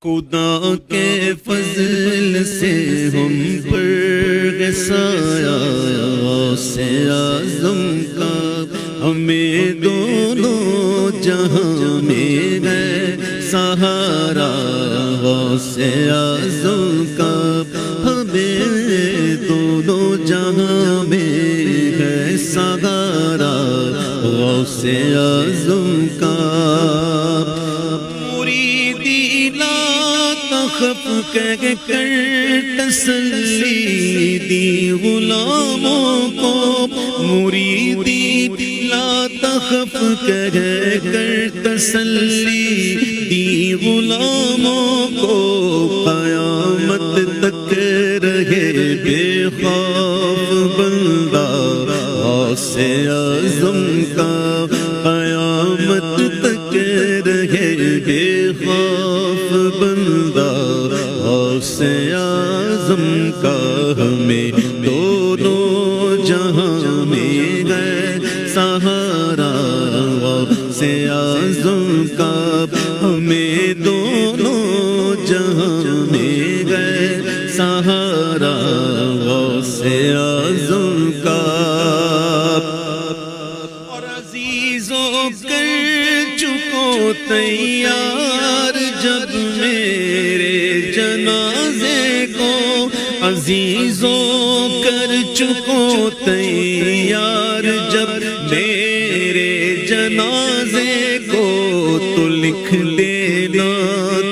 خدا کے فضل سے ہم پر سایہ سے اعظم کا ہمیں دونوں جہاں میں ہے سہارا سے اعظم کا ہمیں دونوں جہاں میں ہے سہارا سے اعظم کا خف کہہ کر تسلی دی غلاموں کو مریدی لا تخف کہہ کر تسلی دی غلاموں کو قیامت تک رہے بے خوف بندہ سے اعظم کا قیامت تک رہے بے خوف بندہ سے اعظم کا ہمیں دونوں جہاں میں ہے سہارا سے اعظم کا ہمیں دونوں جہاں میں ہے سہارا سے اعظم کا اور عزیزوں کر چکو تیار جب میرے جنازے کو عزیزوں کر چکو تیار جب میرے جنازے کو تو لکھ دینا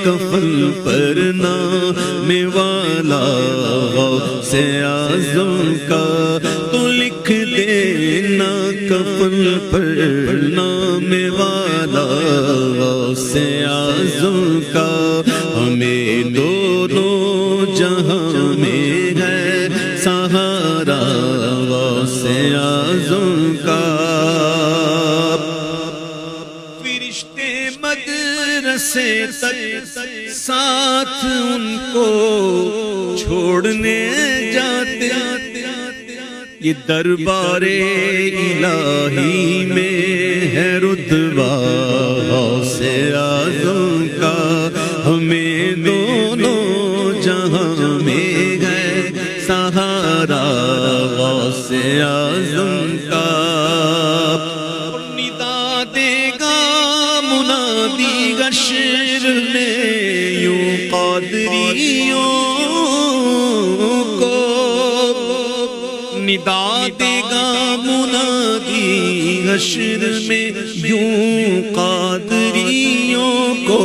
کفن پر نام والا سے اعظم کا تو لکھ دینا کفن پر نام والا سے اعظم کا ہمیں دونوں جہاں میں ہے سہارا سے اعظم کا فرشتے مدرسے تک ساتھ ان کو چھوڑنے جاتے یہ دربار الہی میں ہے رتبہ سے اعظم کا ہمیں دونوں جہاں میں ہے سہارا سے اعظم کا ندا دے گا منادی حشر میں یوں قادریوں کو ندا دے گا منادی حشر میں یوں قادریوں کو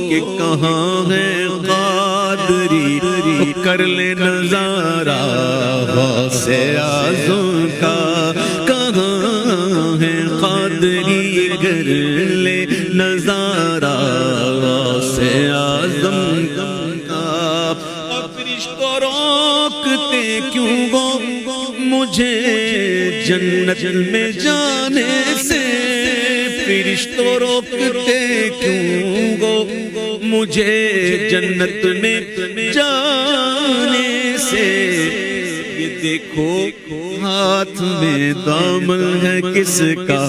کہ کہاں ہے قادری کر لے نظارہ سے اعظم کا کہاں ہے قادری کر لے نظارہ سے اعظم کا فرشتوں روکتے کیوں گو مجھے جنت میں جانے سے فرشتوں روکتے کیوں گو مجھے جنت میں جانے سے یہ دیکھو ہاتھ میں دامن ہے کس کا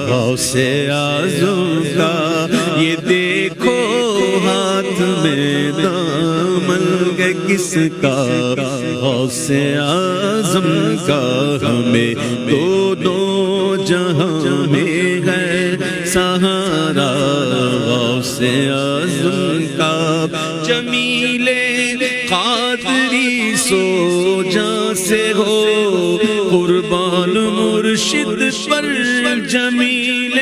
غوث اعظم کا یہ دیکھو ہاتھ میں دامن ہے کس کا غوث اعظم کا ہمیں دونوں جہاں میں ہے سہارا غوث اعظم کا جمیل قادری سو جاں سے ہو قربان مرشد پر جمیل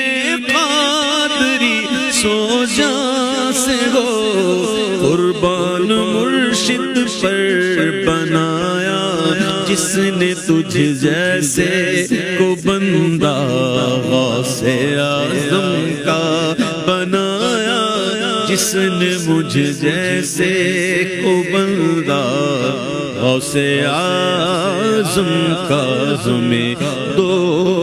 قادری سو جاں سے ہو قربان مرشد پر بنایا جس نے تجھ جیسے کو بندہ غوث اعظم کا بنایا جس نے مجھ جیسے کو بندہ غوث اعظم کا ہمیں دو